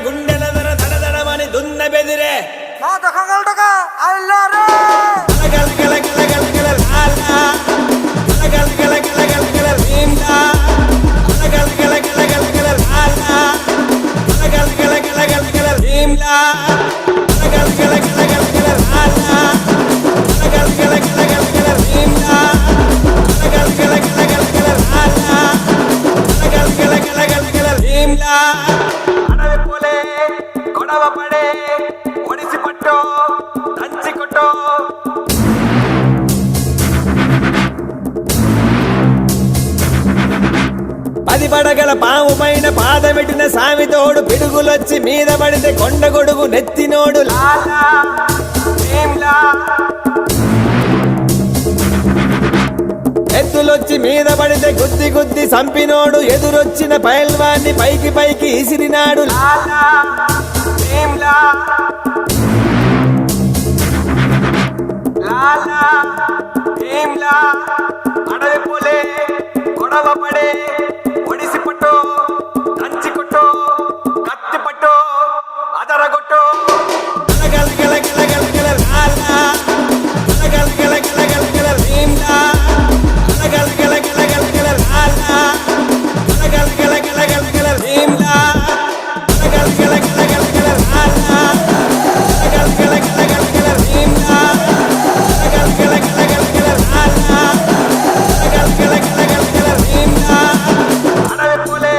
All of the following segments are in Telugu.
గుండెల దర దడదడమని దున్న బెదిరే గొడవ పడే ఒడిసి పట్టో దంచి కొట్టో పది పడగల పాము పైన పాదమెట్టిన సామితోడు పిడుగులొచ్చి మీద పడితే కొండ గొడుగు నెత్తినోడు లాలా భీమ్లా ఎత్తులొచ్చి మీద పడితే గుద్ది గుద్ది సంపినోడు ఎదురొచ్చిన పైల్వాన్ని పైకి పైకి ఇసిరినాడు లాలా భీమ్లా లాలా భీమ్లా అడవి పోలే గొడవ పడే ఒడిసి పట్టో దంచి కొట్టో కత్తి పట్టో అదరగొట్టో గల గల గల గల గల లాలా గల గల గల గల గల భీమ్లా గల గల గల గల గల లాలా గల గల గల గల గల భీమ్లా గల గల గల గల గల లాలా గల గల గల గల గల భీమ్లా గల గల గల గల గల లాలా గల గల గల గల గల భీమ్లా అడవి పూలే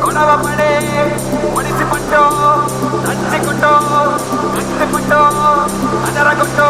గొడవ పడే ఒడిసి పట్టో దంచి కొట్టో కత్తి పట్టో అదరగొట్టో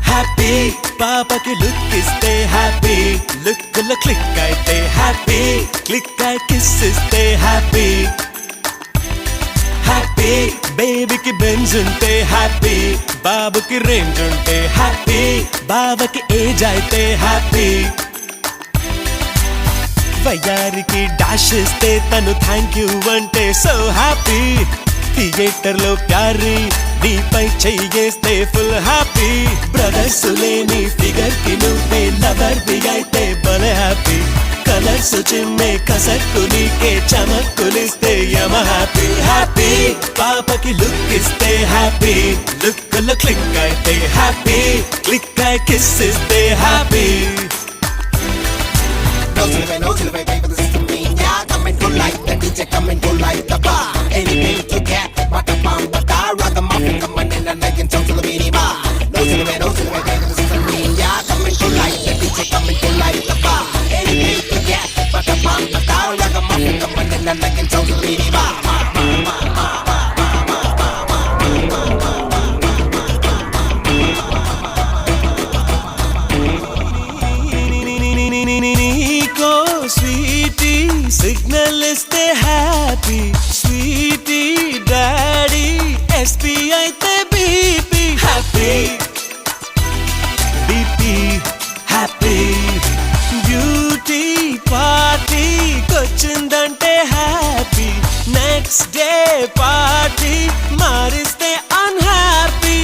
హ్యాపీ పాపకి లుక్ ఇస్తే హ్యాపీ లుక్ లో క్లిక్ అయితే హ్యాపీ క్లిక్ అయి కిస్ ఇస్తే హ్యాపీ హ్యాపీ బేబీకి బెంజ్ ఉంటే హ్యాపీ బాబుకి రేంజ్ ఉంటే హ్యాపీ బావకి ఏజ్ అయితే హ్యాపీ వయ్యారికి డాష్ ఇస్తే తను థ్యాంక్ యూ అంటే సో హ్యాపీ థియేటర్ లో ప్యారీ నీపై చెయ్యేస్తే ఫుల్ హ్యాపీ బ్రదర్స్ లేని ఫిగర్ కి నువ్వే లవర్ ది అయితే భలే హ్యాపీ కలర్స్ చిమ్మే కసక్కు నీకే చమక్కులిస్తే యమ హ్యాపీ హ్యాపీ పాపకి లుక్ ఇస్తే హ్యాపీ లుక్ లో క్లిక్ అయితే హ్యాపీ క్లిక్ అయి కిస్ ఇస్తే happy No to the way, no to the way, baby, this is the mean. Yeah, come and go like the DJ, come and go like the bar. Anything to get, but the bomb, but I rock the muffin, come on in and I can talk to the mini bar. No to the way, no to the way, baby, this is the mean. Yeah, come and go like the DJ, come and go like the bar. Anything to get, but the bomb, but I rock the muffin, come on in and I can talk to the mini bar. నీకో స్వీటీ సిగ్నల్ ఇస్తే హ్యాపీ స్వీటీ డాడీ ఎస్పీ అయితే BP happy BP happy beauty పార్టీకొచ్చిందంటే హ్యాపీ నెక్స్ట్ డే పార్టీ మారిస్తే అన్హ్యాపీ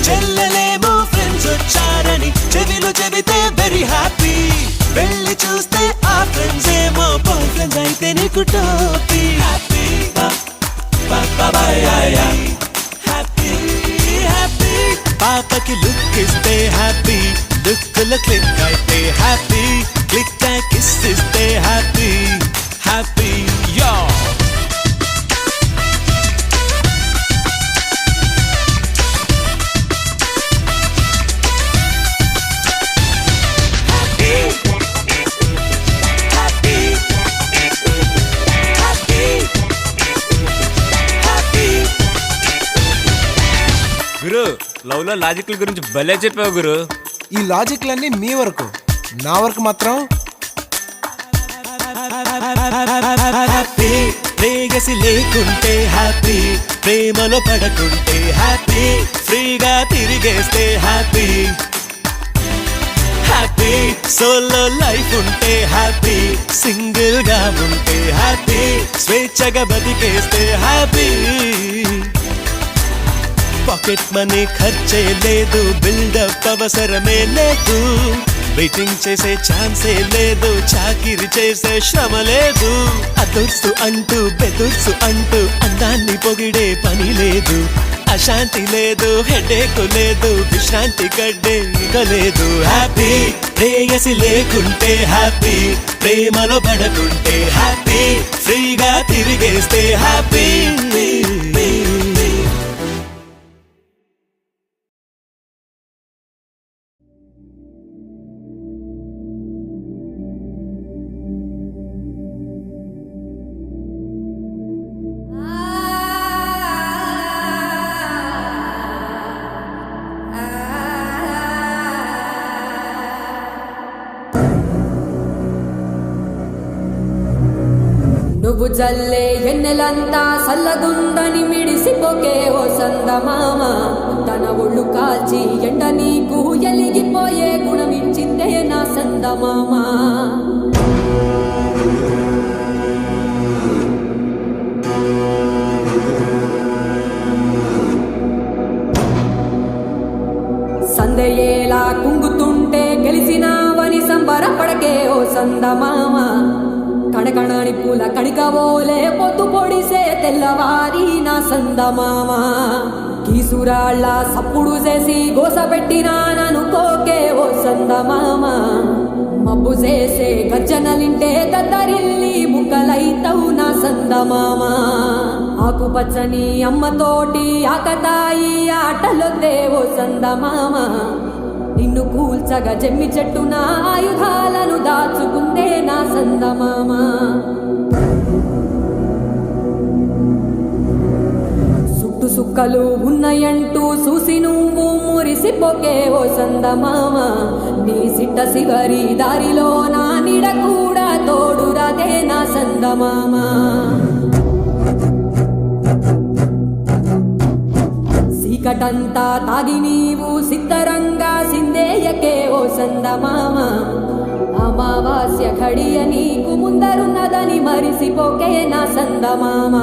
చెల్లెలేమో ఫ్రెండ్స్ వచ్చారని చెవిలో చెబితే వెరీ హ్యాపీ వెళ్ళి చూస్తే ఆ ఫ్రెండ్స్ ఏమో బాయ్ ఫ్రెండ్స్ అయితే నీకు టోపీ హ్యాపీ హ్యాపీ హ్యాపీ పాపకి లుక్ ఇస్తే హ్యాపీ లుక్ లో క్లిక్ అయితే హ్యాపీ క్లిక్ అయి కిస్ ఇస్తే హ్యాపీ హ్యాపీ యో గురు లవ్ లో లాజిక్ల గురించి భలే చెప్పావు గురు. ఈ లాజిక్లన్నీ మీ వరకు, నా వరకు మాత్రం హ్యాపీ ప్రేయసి లేకుంటే హ్యాపీ ప్రేమలో పడకుంటే హ్యాపీ ఫ్రీగా తిరిగేస్తే హ్యాపీ హ్యాపీ సోలో లైఫ్ ఉంటే హ్యాపీ సింగిల్ గా ఉంటే హ్యాపీ స్వేచ్ఛగా బతికేస్తే హ్యాపీ పాకెట్ మనీ ఖర్చే లేదు బిల్డప్ అవసరమే లేదు వెయిటింగ్ చేసే ఛాన్సే లేదు చాకిరి చేసే శ్రమ లేదు అదుర్సు అంటూ బెదుర్సు అంటూ అందాన్ని పొగిడే పని లేదు అశాంతి లేదు హెడేక్ లేదు విశ్రాంతి గడ్డే ఇక లేదు హ్యాపీ ప్రేయసి లేకుంటే హ్యాపీ ప్రేమలో పడకుంటే హ్యాపీ ఫ్రీగా తిరిగేస్తే హ్యాపీ నువ్వు జల్లే ఎన్నెలంతా సల్లగుందని మిడిసిపోకే ఓ సందమామ తన ఒళ్ళు కాల్చి ఎండ నీకు ఎలిగిపోయే గుణమిచ్చిందే నా సందమామ సందేయేలా కుంగుతుంటే గెలిసినావని సంబరపడకే ఓ సందమామ కణకణాని పూల కణికవోలే పొద్దు పొడిసే తెల్లవారి నా సందమామ కీసురాళ్ళ సప్పుడు చేసి గోసపెట్టినా ననుకోకే ఓ సందమామ మబ్బు చేసే గర్జనలింటే దద్దరిల్లి ముక్కలైతవు నా సందమామ ఆకుపచ్చని అమ్మతోటి ఆకతాయి ఆటలొద్దే ఓ సందమామ నిన్ను కూల్చగా జమ్మి చెట్టున ఆయుధాలను దాచుకుందే నా సందమామ సుట్టు సుక్కలు ఉన్నాయంటూ చూసి నువ్వు మురిసిపోకే ఓ సందమామ నీ సిట్ట శివరి దారిలో నా నీడ కూడా తోడురాదే నా సందమామ చీకటంతా తాగి నీవు సిద్ధరంగా సిందేయకే ఓ సందమామ అమావాస్య ఘడియ నీకు ముందరున్నదని మరిసిపోకే నా సందమామ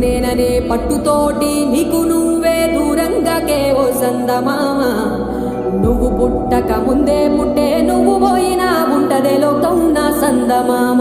నేననే పట్టుతోటి నీకు నువ్వే దూరంగాకే ఓ సందమామ నువ్వు పుట్టక ముందే పుట్టే నువ్వు పోయినా ఉంటదే లోకం నా సందమామ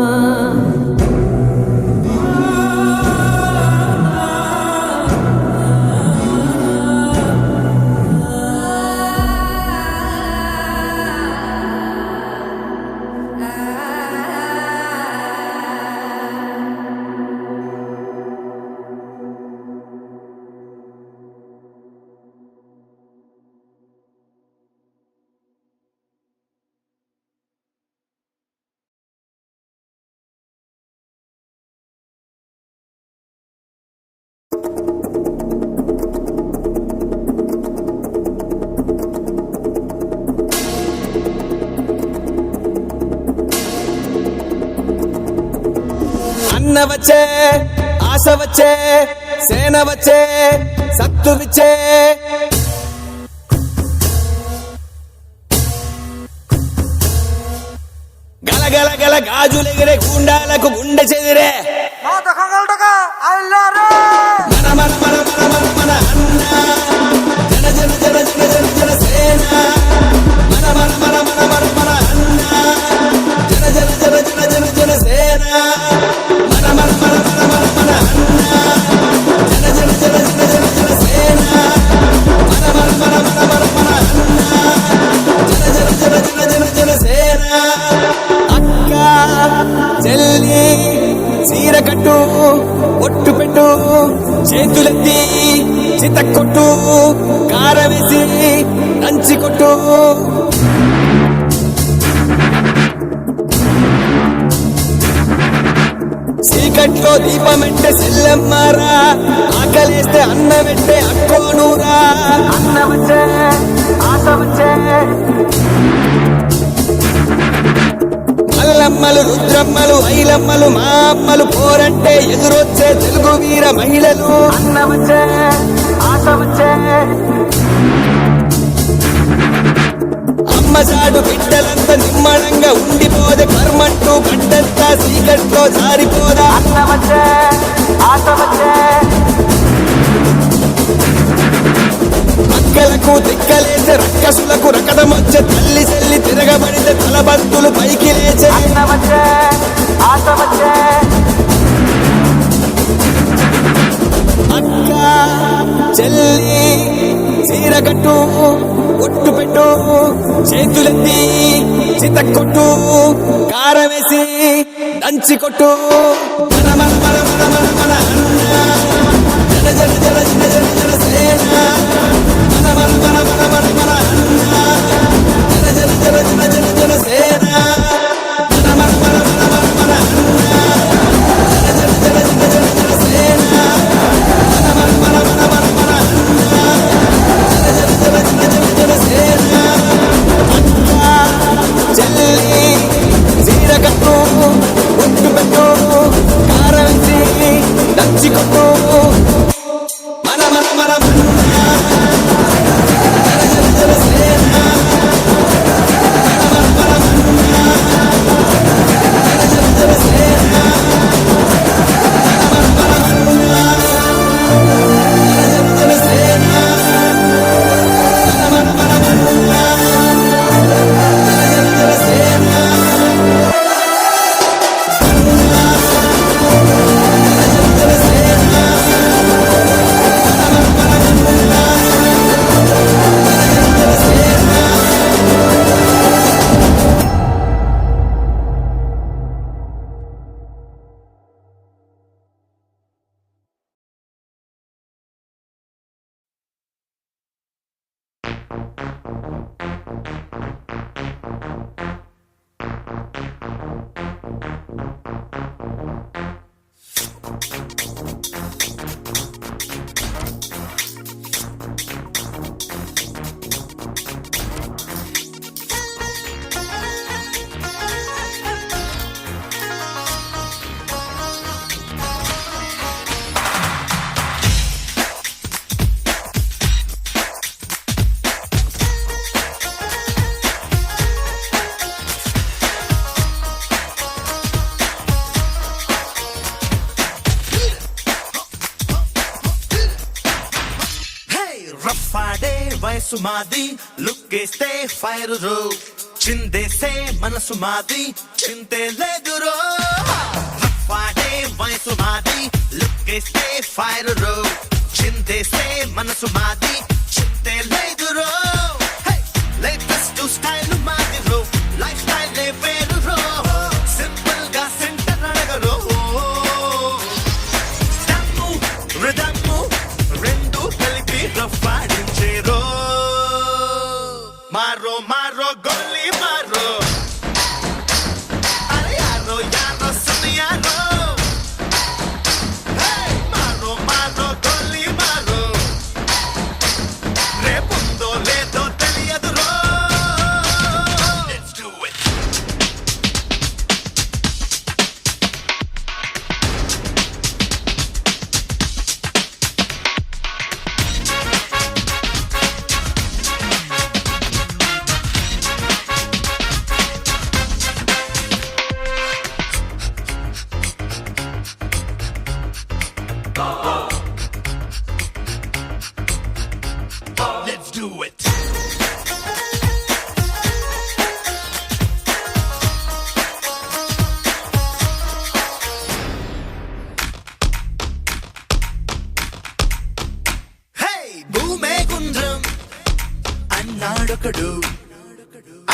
అన్న వచ్చే ఆశ వచ్చే సేన వచ్చే సత్తు విచ్చే గల గల గల గాజులెగిరే గుండాలకు గుండె చెదిరే మన మన మన మన మన మన అన్న జన జన జన జన జన జన సేన మన మన మన మన మన మన అన్న జన జన జన జన జన జన సేన మన మన మన మన మన మన అన్న జన జన జన జన జన జన సేన మన మన మన మన మన మన అన్న జన జన జన జన జన జన సేన అక్క చెల్లి చీర కట్టు ఒట్టు పెట్టు చేతులెత్తి చిత కొట్టు కారవేసి దంచి కొట్టు చీకట్లో దీపమెట్టే సెల్లెమ్మారా ఆకలేస్తే అన్నమెట్టే అక్కోనూరా అన్న వచ్చే ఆశ వచ్చే బాలమ్మలు రుద్రమ్మలు ఐలమ్మలు మా అమ్మలు పోరంటే ఎదురొచ్చే తెలుగు వీర మహిళలు అన్నవచ్చే ఆశ వచ్చే అమ్మసాడు బిడ్డలంతా నిమ్మడంగా ఉండిపోదే కర్మంటూ గడ్డంతా చీకట్లో జారిపోదా అన్నవచ్చే ఆశ వచ్చే అక్కలకు తిక్కలేసే రక్కసులకు రకటమొచ్చే తల్లి చెల్లి తిరగబడితే తలబంతులు పైకి లేచే అన్నవచ్చే ఆశ వచ్చే అక్క చెల్లి చీరగట్టు ఒట్టు పెట్టు చేతులెత్తి చితక్కొట్టు కారం వేసి దంచి కొట్టు మన మన మన మన మన మన అన్న జన జన జన జన జన జన సేన మన మన మన మన మన మన అన్న జన జన జన జన జన జన సేన మన మన మన మన మన మన అన్న జన జన జన జన జన జన సేన మన మన మన మన మన మన జన జన జన జన జన జన సేన అక్క చెల్లి చీరకట్టు ఒట్టు పెట్టు కారం వేసి దంచి కొట్టు మన మన మన రఫాడే వయసు మాది లుక్కేస్తే ఫైర్ రో చిందేసే మనసు మాది చింతే లేదు రో రఫాడే వయసు మాది లుక్కేస్తే ఫైర్ రో చిందేసే మనసు మాది చింతే లేదు రో లేటెస్ట్ స్టైల్ మాది రో లైఫ్ స్టైల్ వేరు రో సింపుల్ గా సెంటర్ అడగరో స్టెప్ రిథమ్ రెండు కలిపి రఫాడించేరో మారో మారో గోలీ మారో అరే యారో యారో సునియారో మారో మారో గోలీ మారో రేపుందో లేదో తెలియదు రో let's do it Let's do it. Hey, భూమే గుండ్రం అన్నాడొకడు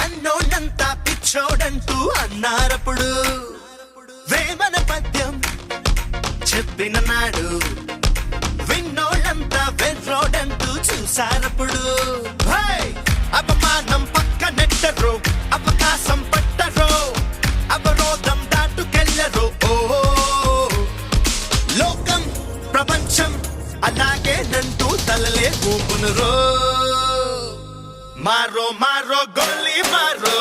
అన్నోడంతా పిచ్చోడంటూ అన్నారప్పుడు వేమన పద్యం చెప్పిన నాడు విన్నోళ్ళంతా వెర్రోడంటూ చూసారప్పుడు అపమానం పక్క నెట్టరు అవకాశం పట్టరు అవరోధం దాటుకెళ్ళరు ఓ లోకం ప్రపంచం అలాగే నంటూ తలలే ఊపునురో మారో మారో గోలీ మారో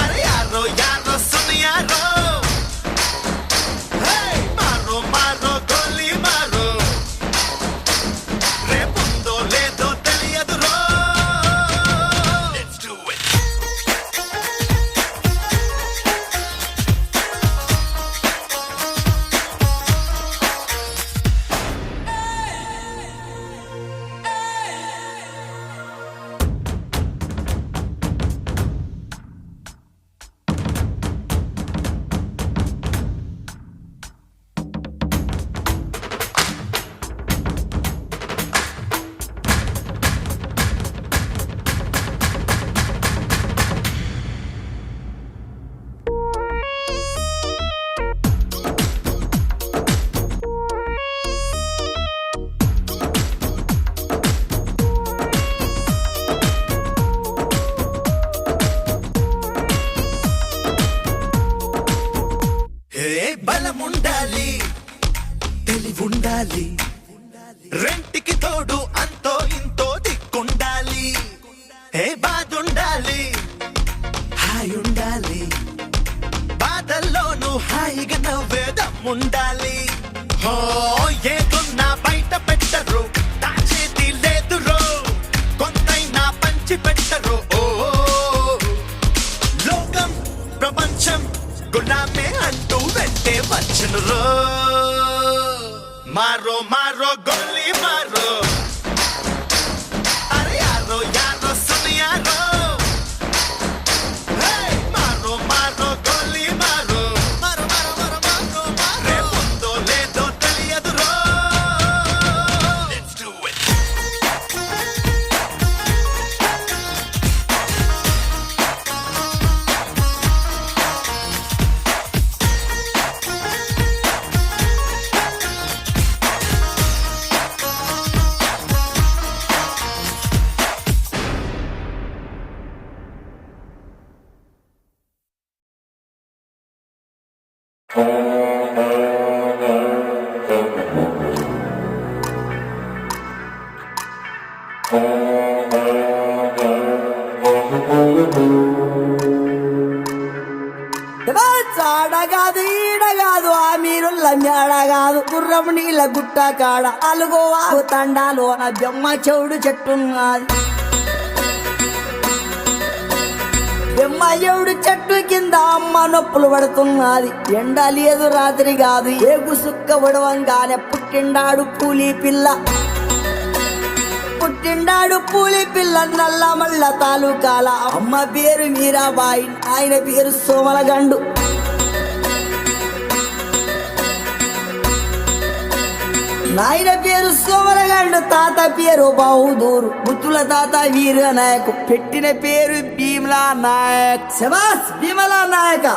అరే యారో యారో యారో సునియారో మారో మారో గోలీ మారో రేపుందో లేదో తెలియదు రో లెట్స్ డూ ఇట్ బలముండాలి తెలివుండాలి రెంటికి తోడు అంతో ఇంతో దిక్కుండాలి బాధుండాలి హాయి ఉండాలి బాధల్లోనూ హాయిగా నవ్వేదమ్ముండాలి ఏదున్నా బయట పెట్టరు దాచేది లేదురో కొంతైనా పంచి పెట్టరు లోకం ప్రపంచం గులామే అంటూ వెంటే వచ్చును రో మారో మారో గోలీ మారో అరే యారో యారో సునియారో మారో మారో గోలీ మారో మారో మారో మారో మారో మారో రేపుందో లేదో తెలియదు రో లెట్స్ డూ ఇట్ చాడగాదు ఈడగాదు ఆ మీరు లంజాడగాదు గుర్రం నీళ్ళ గుట్ట కాడ అలుగోవాగు తండాలు నా బెమ్మ చెవుడు చెట్టున్నది బెమ్మ చెవుడు చెట్టు కింద అమ్మ నొప్పులు పడుతున్నది ఎండ లేదు రాత్రి కాదు ఏగు సుక్క పడవంగానే పుట్టిండాడు పూలి పిల్ల పుట్టిండాడు పూలి పిల్ల నల్ల మల్ల తాలూకాల అమ్మ పేరు మీరాబాయి ఆయన పేరు సోమలగండు నాయన పేరు సోమలగండు తాత పేరు బహదూరు ముత్తుల తాత వీర నాయకు పెట్టిన పేరు భీమలా నాయక్ శబాస్ భీమలా నాయక